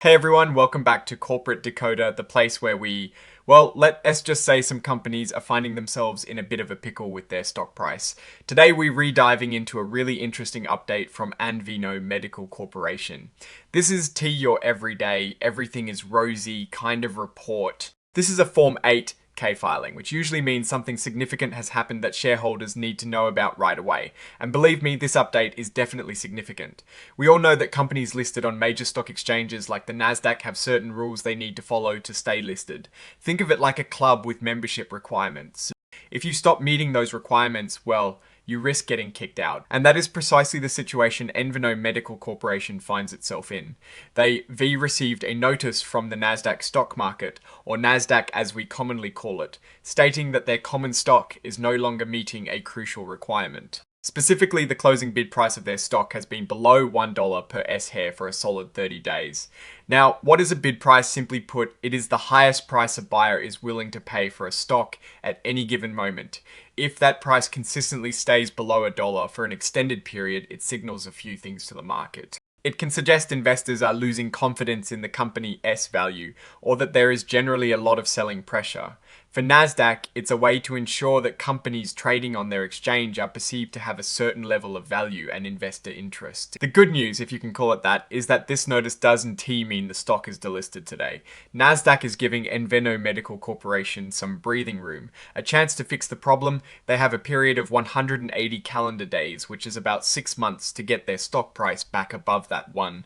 Hey everyone, welcome back to Corporate Decoder, the place where let's just say some companies are finding themselves in a bit of a pickle with their stock price. Today we're re-diving into a really interesting update from enVVeno Medical Corporation. This is your everyday, everything is rosy kind of report. This is a Form 8K filing, which usually means something significant has happened that shareholders need to know about right away. And believe me, this update is definitely significant. We all know that companies listed on major stock exchanges like the Nasdaq have certain rules they need to follow to stay listed. Think of it like a club with membership requirements. If you stop meeting those requirements, you risk getting kicked out. And that is precisely the situation enVVeno Medical Corporation finds itself in. They received a notice from the Nasdaq stock market, or Nasdaq as we commonly call it, stating that their common stock is no longer meeting a crucial requirement. Specifically, the closing bid price of their stock has been below $1 per S-share for a solid 30 days. Now, what is a bid price? Simply put, it is the highest price a buyer is willing to pay for a stock at any given moment. If that price consistently stays below $1 for an extended period, it signals a few things to the market. It can suggest investors are losing confidence in the company S value, or that there is generally a lot of selling pressure. For Nasdaq, it's a way to ensure that companies trading on their exchange are perceived to have a certain level of value and investor interest. The good news, if you can call it that, is that this notice doesn't mean the stock is delisted today. Nasdaq is giving enVVeno Medical Corporation some breathing room, a chance to fix the problem. They have a period of 180 calendar days, which is about 6 months, to get their stock price back above that $1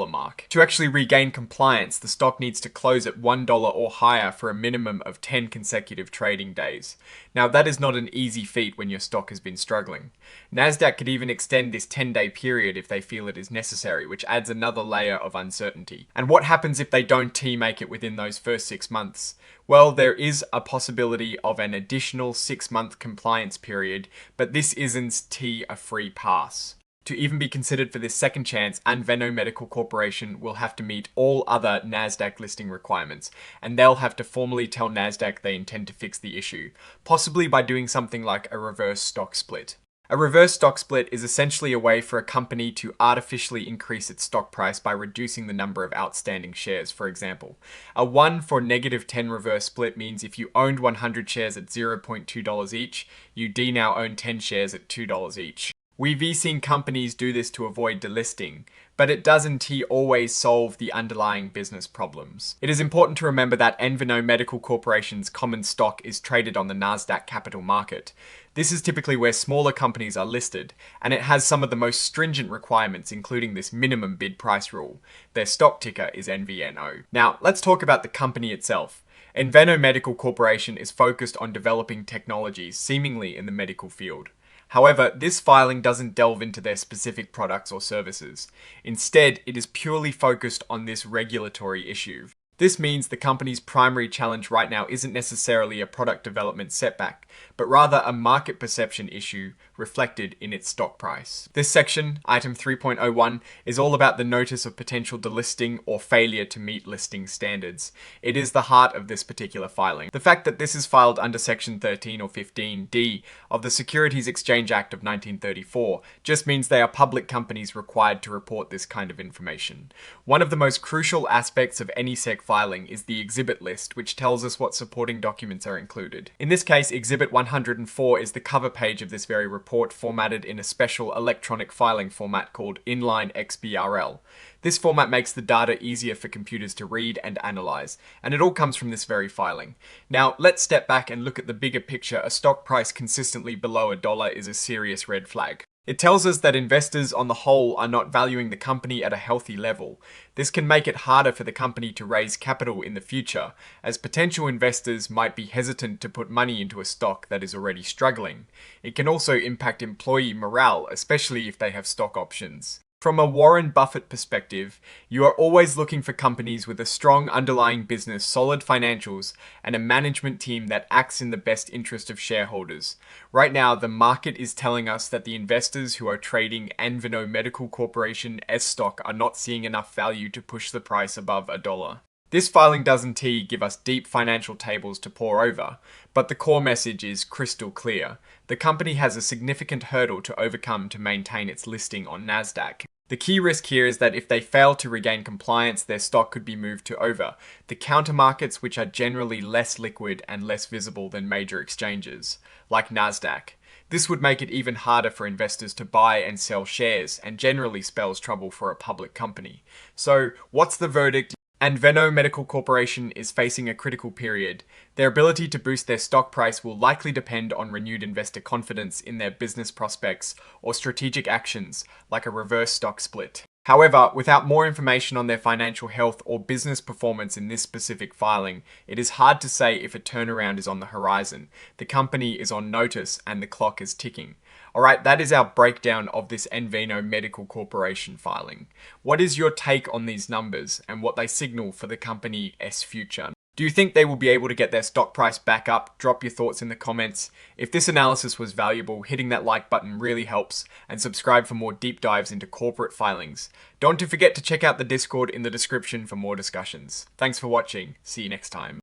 mark. To actually regain compliance, the stock needs to close at $1 or higher for a minimum of 10 consecutive trading days. Now, that is not an easy feat when your stock has been struggling. Nasdaq could even extend this 10-day period if they feel it is necessary, which adds another layer of uncertainty. And what happens if they don't make it within those first 6 months? Well, there is a possibility of an additional 6-month compliance period, but this isn't a free pass. To even be considered for this second chance, enVVeno Medical Corporation will have to meet all other Nasdaq listing requirements, and they'll have to formally tell Nasdaq they intend to fix the issue, possibly by doing something like a reverse stock split. A reverse stock split is essentially a way for a company to artificially increase its stock price by reducing the number of outstanding shares, for example. A 1-for--10 reverse split means if you owned 100 shares at $0.2 each, you now own 10 shares at $2 each. We've seen companies do this to avoid delisting, but it doesn't always solve the underlying business problems. It is important to remember that enVVeno Medical Corporation's common stock is traded on the Nasdaq capital market. This is typically where smaller companies are listed, and it has some of the most stringent requirements, including this minimum bid price rule. Their stock ticker is enVVeno. Now, let's talk about the company itself. enVVeno Medical Corporation is focused on developing technologies seemingly in the medical field. However, this filing doesn't delve into their specific products or services. Instead, it is purely focused on this regulatory issue. This means the company's primary challenge right now isn't necessarily a product development setback, but rather a market perception issue reflected in its stock price. This section, item 3.01, is all about the notice of potential delisting or failure to meet listing standards. It is the heart of this particular filing. The fact that this is filed under section 13 or 15D of the Securities Exchange Act of 1934 just means they are public companies required to report this kind of information. One of the most crucial aspects of any SEC filing is the exhibit list, which tells us what supporting documents are included. In this case, Exhibit 104 is the cover page of this very report, formatted in a special electronic filing format called Inline XBRL. This format makes the data easier for computers to read and analyze, and it all comes from this very filing. Now, let's step back and look at the bigger picture. A stock price consistently below $1 is a serious red flag. It tells us that investors on the whole are not valuing the company at a healthy level. This can make it harder for the company to raise capital in the future, as potential investors might be hesitant to put money into a stock that is already struggling. It can also impact employee morale, especially if they have stock options. From a Warren Buffett perspective, you are always looking for companies with a strong underlying business, solid financials, and a management team that acts in the best interest of shareholders. Right now, the market is telling us that the investors who are trading enVVeno Medical Corporation S stock are not seeing enough value to push the price above $1. This filing doesn't give us deep financial tables to pore over, but the core message is crystal clear. The company has a significant hurdle to overcome to maintain its listing on Nasdaq. The key risk here is that if they fail to regain compliance, their stock could be moved to over the counter markets, which are generally less liquid and less visible than major exchanges, like Nasdaq. This would make it even harder for investors to buy and sell shares, and generally spells trouble for a public company. So, what's the verdict? enVVeno Medical Corporation is facing a critical period. Their ability to boost their stock price will likely depend on renewed investor confidence in their business prospects or strategic actions, like a reverse stock split. However, without more information on their financial health or business performance in this specific filing, it is hard to say if a turnaround is on the horizon. The company is on notice and the clock is ticking. Alright, that is our breakdown of this enVVeno Medical Corporation filing. What is your take on these numbers and what they signal for the company's future? Do you think they will be able to get their stock price back up? Drop your thoughts in the comments. If this analysis was valuable, hitting that like button really helps, and subscribe for more deep dives into corporate filings. Don't forget to check out the Discord in the description for more discussions. Thanks for watching. See you next time.